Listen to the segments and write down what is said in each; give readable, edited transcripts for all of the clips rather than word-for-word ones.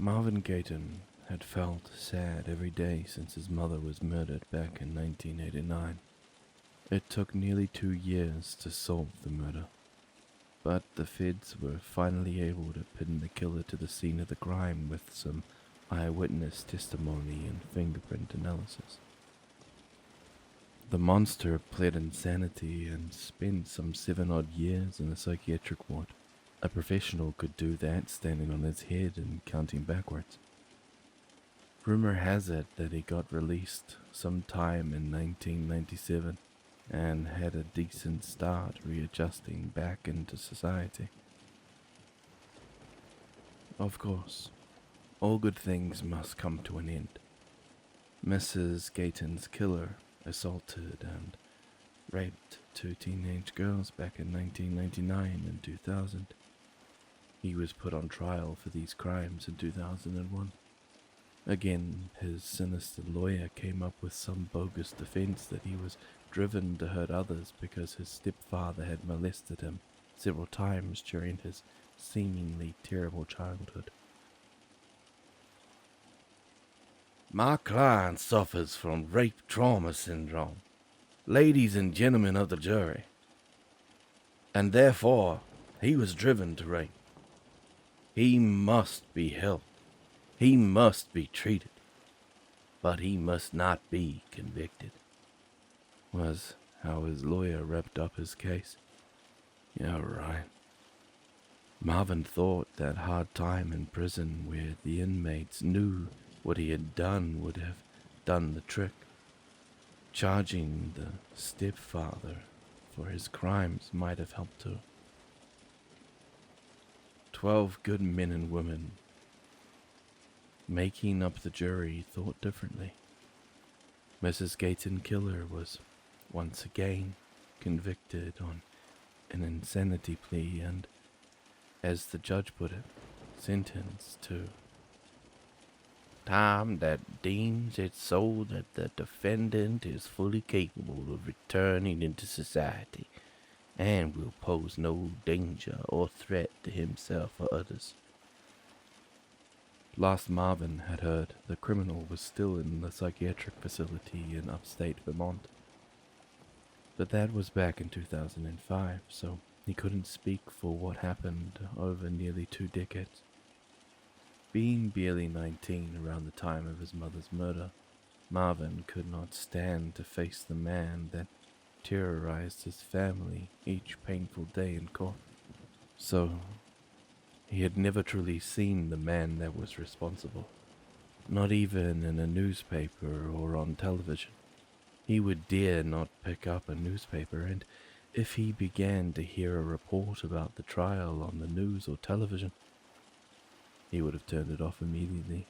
Marvin Guyton had felt sad every day since his mother was murdered back in 1989. It took nearly 2 years to solve the murder, but the feds were finally able to pin the killer to the scene of the crime with some eyewitness testimony and fingerprint analysis. The monster pled insanity and spent some 7-odd years in a psychiatric ward. A professional could do that standing on his head and counting backwards. Rumor has it that he got released sometime in 1997 and had a decent start readjusting back into society. Of course, all good things must come to an end. Mrs. Gaetan's killer assaulted and raped 2 teenage girls back in 1999 and 2000. He was put on trial for these crimes in 2001. Again, his sinister lawyer came up with some bogus defense that he was driven to hurt others because his stepfather had molested him several times during his seemingly terrible childhood. My client suffers from rape trauma syndrome, ladies and gentlemen of the jury, and therefore he was driven to rape. He must be helped. He must be treated. But he must not be convicted, was how his lawyer wrapped up his case. Yeah, right. Marvin thought that hard time in prison where the inmates knew what he had done would have done the trick. Charging the stepfather for his crimes might have helped too. 12 good men and women making up the jury thought differently. Mrs. Gaetan Killer was once again convicted on an insanity plea and, as the judge put it, sentenced to time that deems it so that the defendant is fully capable of returning into society and will pose no danger or threat to himself or others. Last Marvin had heard the criminal was still in the psychiatric facility in upstate Vermont. But that was back in 2005, so he couldn't speak for what happened over nearly 2 decades. Being barely 19 around the time of his mother's murder, Marvin could not stand to face the man that terrorized his family each painful day in court. So, he had never truly seen the man that was responsible, not even in a newspaper or on television. He would dare not pick up a newspaper, and if he began to hear a report about the trial on the news or television, he would have turned it off immediately.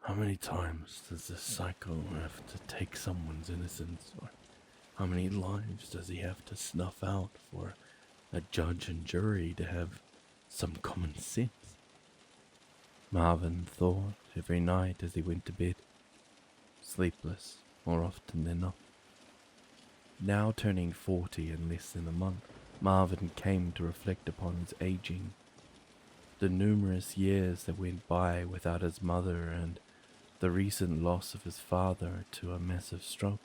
How many times does this psycho have to take someone's innocence, or how many lives does he have to snuff out for a judge and jury to have some common sense? Marvin thought every night as he went to bed, sleepless more often than not. Now turning 40 in less than a month, Marvin came to reflect upon his aging, the numerous years that went by without his mother, and the recent loss of his father to a massive stroke.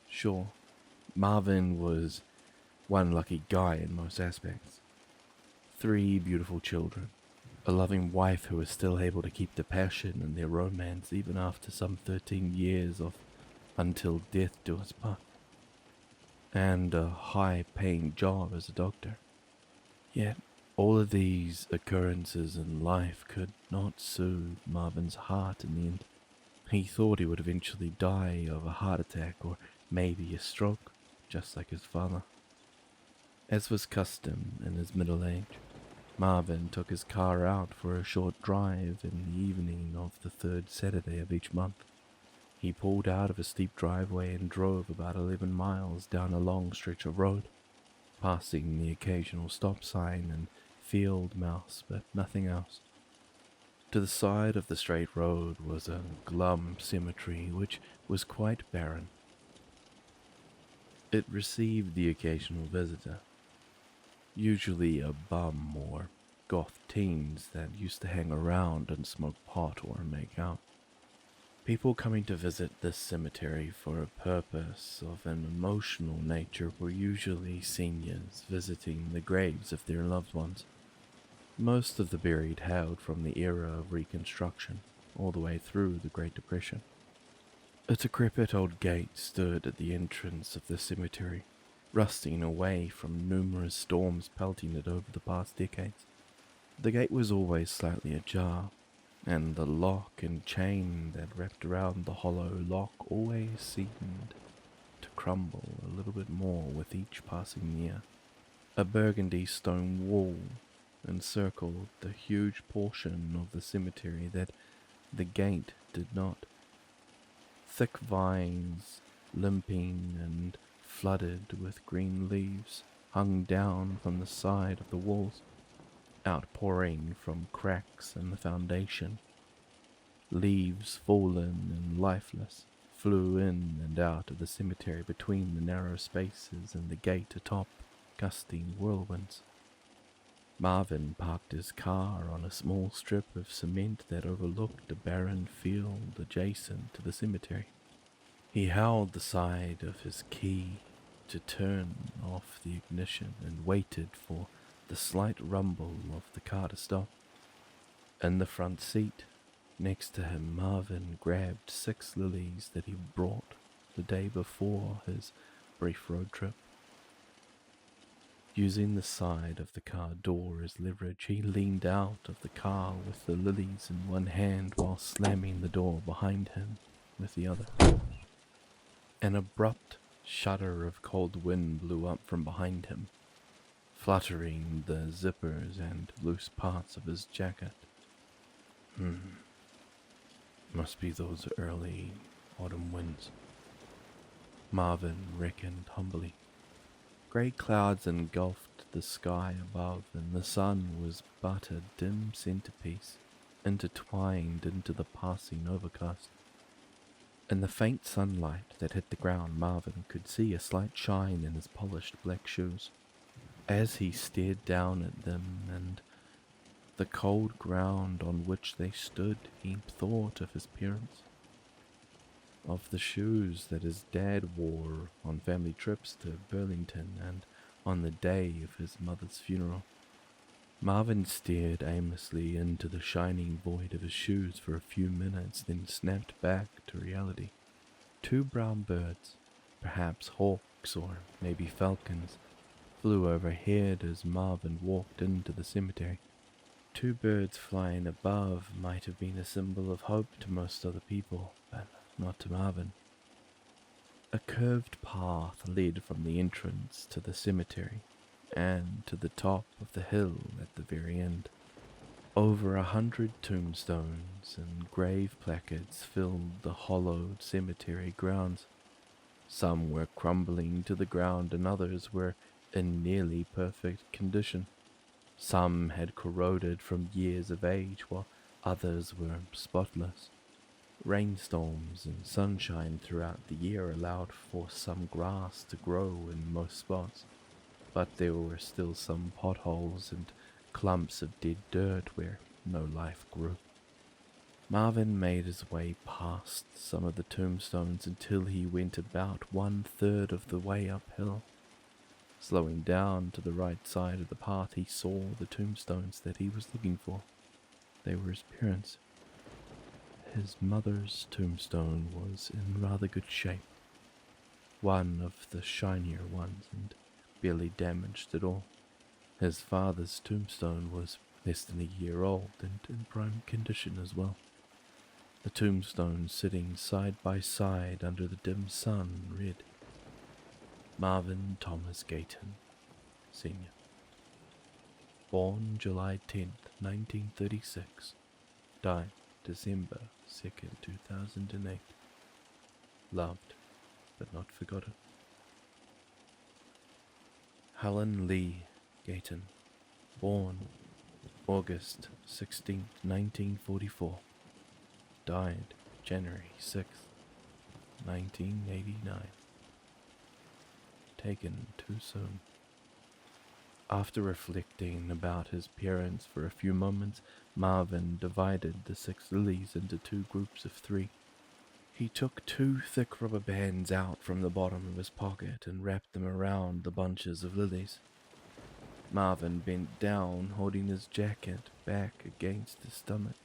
Sure, Marvin was one lucky guy in most aspects. 3 beautiful children, a loving wife who was still able to keep the passion in their romance even after some 13 years of until death do us part, and a high-paying job as a doctor. Yet, all of these occurrences in life could not soothe Marvin's heart in the end. He thought he would eventually die of a heart attack or maybe a stroke, just like his father. As was custom in his middle age, Marvin took his car out for a short drive in the evening of the 3rd Saturday of each month. He pulled out of a steep driveway and drove about 11 miles down a long stretch of road, passing the occasional stop sign and field mouse, but nothing else. To the side of the straight road was a glum cemetery which was quite barren. It received the occasional visitor, usually a bum or goth teens that used to hang around and smoke pot or make out. People coming to visit this cemetery for a purpose of an emotional nature were usually seniors visiting the graves of their loved ones. Most of the buried hailed from the era of Reconstruction, all the way through the Great Depression. A decrepit old gate stood at the entrance of the cemetery, rusting away from numerous storms pelting it over the past decades. The gate was always slightly ajar, and the lock and chain that wrapped around the hollow lock always seemed to crumble a little bit more with each passing year. A burgundy stone wall encircled the huge portion of the cemetery that the gate did not. Thick vines, limping and flooded with green leaves, hung down from the side of the walls, outpouring from cracks in the foundation. Leaves, fallen and lifeless, flew in and out of the cemetery between the narrow spaces and the gate atop gusting whirlwinds. Marvin parked his car on a small strip of cement that overlooked a barren field adjacent to the cemetery. He held the side of his key to turn off the ignition and waited for the slight rumble of the car to stop. In the front seat, next to him, Marvin grabbed 6 lilies that he brought the day before his brief road trip. Using the side of the car door as leverage, he leaned out of the car with the lilies in one hand while slamming the door behind him with the other. An abrupt shudder of cold wind blew up from behind him, fluttering the zippers and loose parts of his jacket. Must be those early autumn winds, Marvin reckoned humbly. Grey clouds engulfed the sky above, and the sun was but a dim centerpiece, intertwined into the passing overcast. In the faint sunlight that hit the ground, Marvin could see a slight shine in his polished black shoes. As he stared down at them and the cold ground on which they stood, he thought of his parents, of the shoes that his dad wore on family trips to Burlington and on the day of his mother's funeral. Marvin stared aimlessly into the shining void of his shoes for a few minutes, then snapped back to reality. 2 brown birds, perhaps hawks or maybe falcons, flew overhead as Marvin walked into the cemetery. 2 birds flying above might have been a symbol of hope to most other people, but not to Marvin. A curved path led from the entrance to the cemetery and to the top of the hill at the very end. Over 100 tombstones and grave placards filled the hollowed cemetery grounds. Some were crumbling to the ground and others were in nearly perfect condition. Some had corroded from years of age, while others were spotless. Rainstorms and sunshine throughout the year allowed for some grass to grow in most spots, but there were still some potholes and clumps of dead dirt where no life grew. Marvin made his way past some of the tombstones until he went about 1/3 of the way uphill. Slowing down to the right side of the path, he saw the tombstones that he was looking for. They were his parents. His mother's tombstone was in rather good shape, one of the shinier ones and barely damaged at all. His father's tombstone was less than a year old and in prime condition as well. The tombstone sitting side by side under the dim sun read, Marvin Thomas Gaetan, Sr. Born July 10th, 1936. Died December 2nd, 2008. Loved, but not forgotten. Helen Lee Gaetan. Born August 16th, 1944. Died January 6th, 1989. Taken too soon. After reflecting about his appearance for a few moments, Marvin divided the 6 lilies into 2 groups of 3. He took 2 thick rubber bands out from the bottom of his pocket and wrapped them around the bunches of lilies. Marvin bent down, holding his jacket back against his stomach.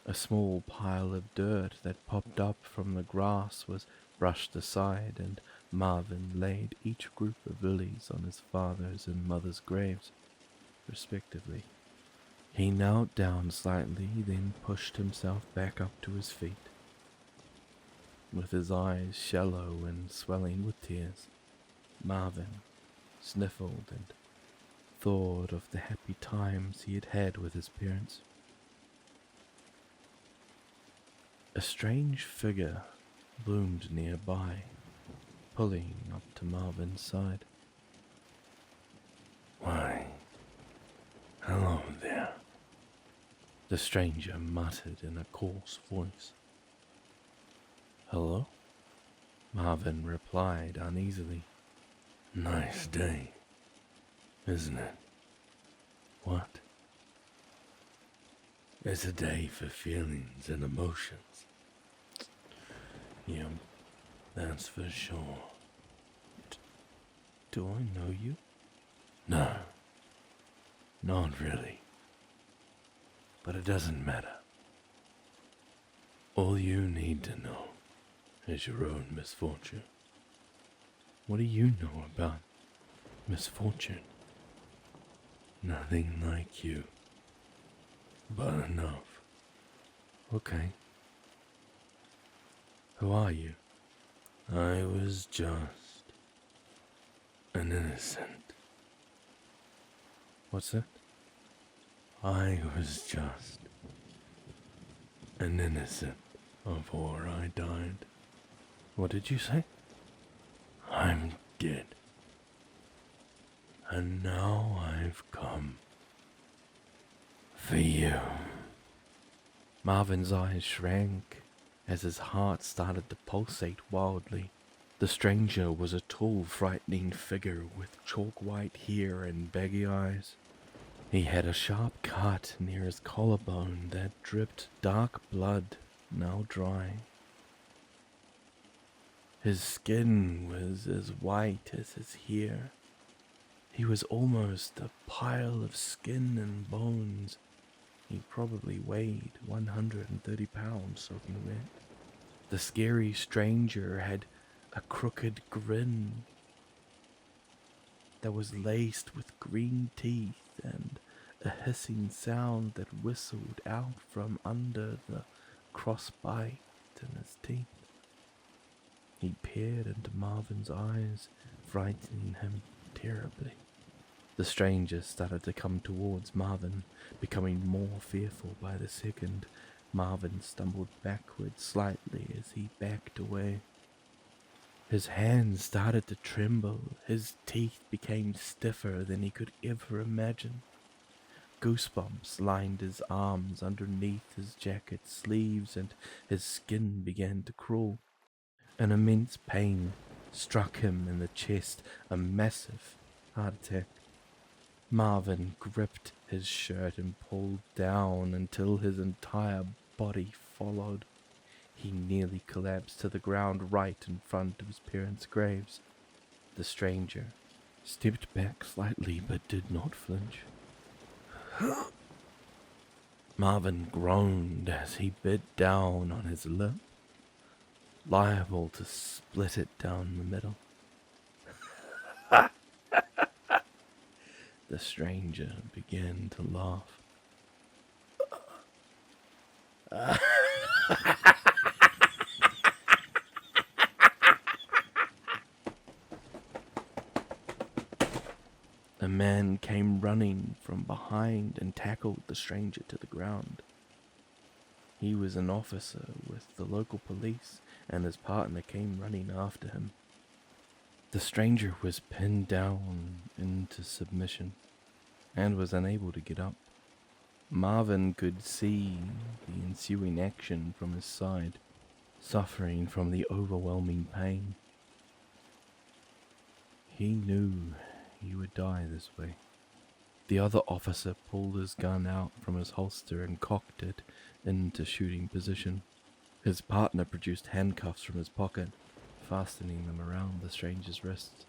A small pile of dirt that popped up from the grass was brushed aside, and Marvin laid each group of lilies on his father's and mother's graves, respectively. He knelt down slightly, then pushed himself back up to his feet. With his eyes shallow and swelling with tears, Marvin sniffled and thought of the happy times he had had with his parents. A strange figure loomed nearby, pulling up to Marvin's side. Why, hello there, The stranger muttered in a coarse voice. Hello? Marvin replied uneasily. Nice day, isn't it? What? It's a day for feelings and emotions. Yep, That's for sure. Do I know you? No, not really. But it doesn't matter. All you need to know is your own misfortune. What do you know about misfortune? Nothing like you, but enough. Okay. Who are you? I was just an innocent. What's that? I was just an innocent before I died. What did you say? I'm dead. And now I've come for you. Marvin's eyes shrank as his heart started to pulsate wildly. The stranger was a tall, frightening figure with chalk-white hair and baggy eyes. He had a sharp cut near his collarbone that dripped dark blood, now dry. His skin was as white as his hair. He was almost a pile of skin and bones. He probably weighed 130 pounds soaking wet. The scary stranger had a crooked grin that was laced with green teeth and a hissing sound that whistled out from under the crossbite in his teeth. He peered into Marvin's eyes, frightening him terribly. The stranger started to come towards Marvin, becoming more fearful by the second. Marvin stumbled backwards slightly as he backed away. His hands started to tremble. His teeth became stiffer than he could ever imagine. Goosebumps lined his arms underneath his jacket sleeves, and his skin began to crawl. An immense pain struck him in the chest, a massive heart attack. Marvin gripped his shirt and pulled down until his entire body followed. He nearly collapsed to the ground right in front of his parents' graves. The stranger stepped back slightly but did not flinch. Marvin groaned as he bit down on his lip, liable to split it down the middle. The stranger began to laugh. A man came running from behind and tackled the stranger to the ground. He was an officer with the local police, and his partner came running after him. The stranger was pinned down into submission and was unable to get up. Marvin could see the ensuing action from his side, suffering from the overwhelming pain. He knew he would die this way. The other officer pulled his gun out from his holster and cocked it into shooting position. His partner produced handcuffs from his pocket, fastening them around the stranger's wrists.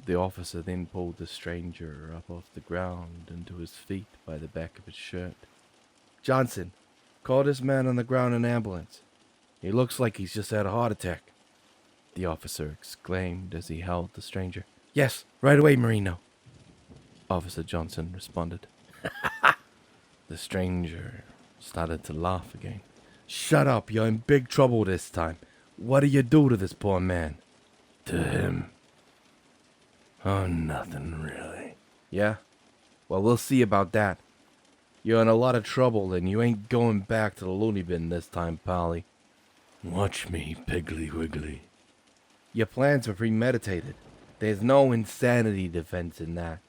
The officer then pulled the stranger up off the ground and to his feet by the back of his shirt. Johnson, call this man on the ground an ambulance. He looks like he's just had a heart attack. The officer exclaimed as he held the stranger. Yes, right away, Marino. Officer Johnson responded. The stranger started to laugh again. Shut up, you're in big trouble this time. What do you do to this poor man? To him? Oh, nothing really. Yeah? Well, we'll see about that. You're in a lot of trouble and you ain't going back to the loony bin this time, Polly. Watch me, Piggly Wiggly. Your plans were premeditated. There's no insanity defense in that.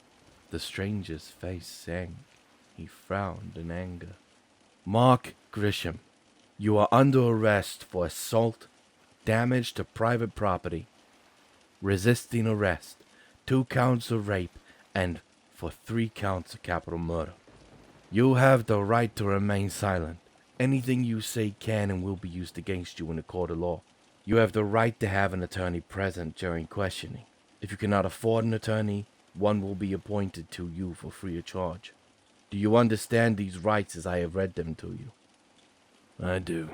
The stranger's face sank. He frowned in anger. Mark Grisham, you are under arrest for assault, damage to private property, resisting arrest, 2 counts of rape, and for 3 counts of capital murder. You have the right to remain silent. Anything you say can and will be used against you in a court of law. You have the right to have an attorney present during questioning. If you cannot afford an attorney, one will be appointed to you for free of charge. Do you understand these rights as I have read them to you? I do.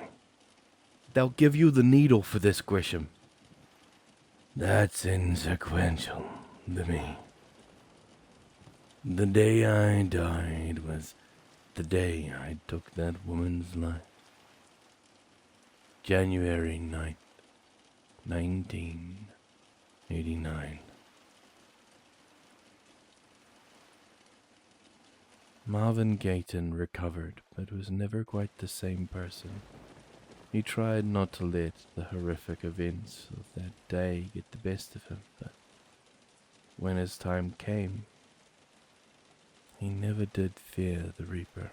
They'll give you the needle for this, Grisham. That's insequential to me. The day I died was the day I took that woman's life. January 9th, 1989. Marvin Guyton recovered, but was never quite the same person. He tried not to let the horrific events of that day get the best of him, but when his time came, he never did fear the Reaper.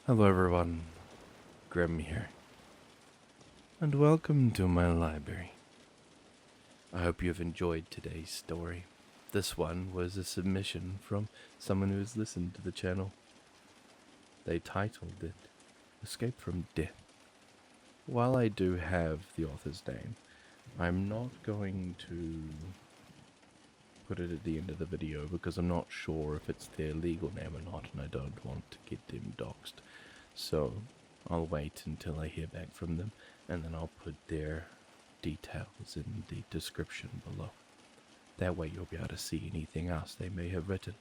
Hello everyone, Grim here, and welcome to my library. I hope you have enjoyed today's story. This one was a submission from someone who has listened to the channel. They titled it, Escape from Death. While I do have the author's name, I'm not going to put it at the end of the video because I'm not sure if it's their legal name or not, and I don't want to get them doxxed. So I'll wait until I hear back from them, and then I'll put their details in the description below. That way you'll be able to see anything else they may have written.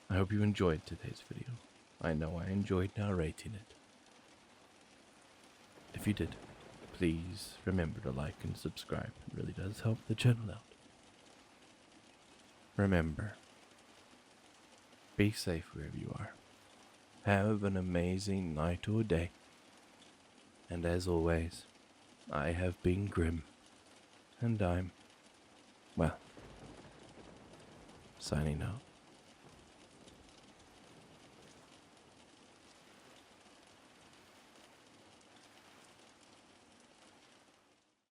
I hope you enjoyed today's video. I know I enjoyed narrating it. If you did, please remember to like and subscribe. It really does help the channel out. Remember, be safe wherever you are. Have an amazing night or day. And as always, I have been Grim, and I'm, well, signing out.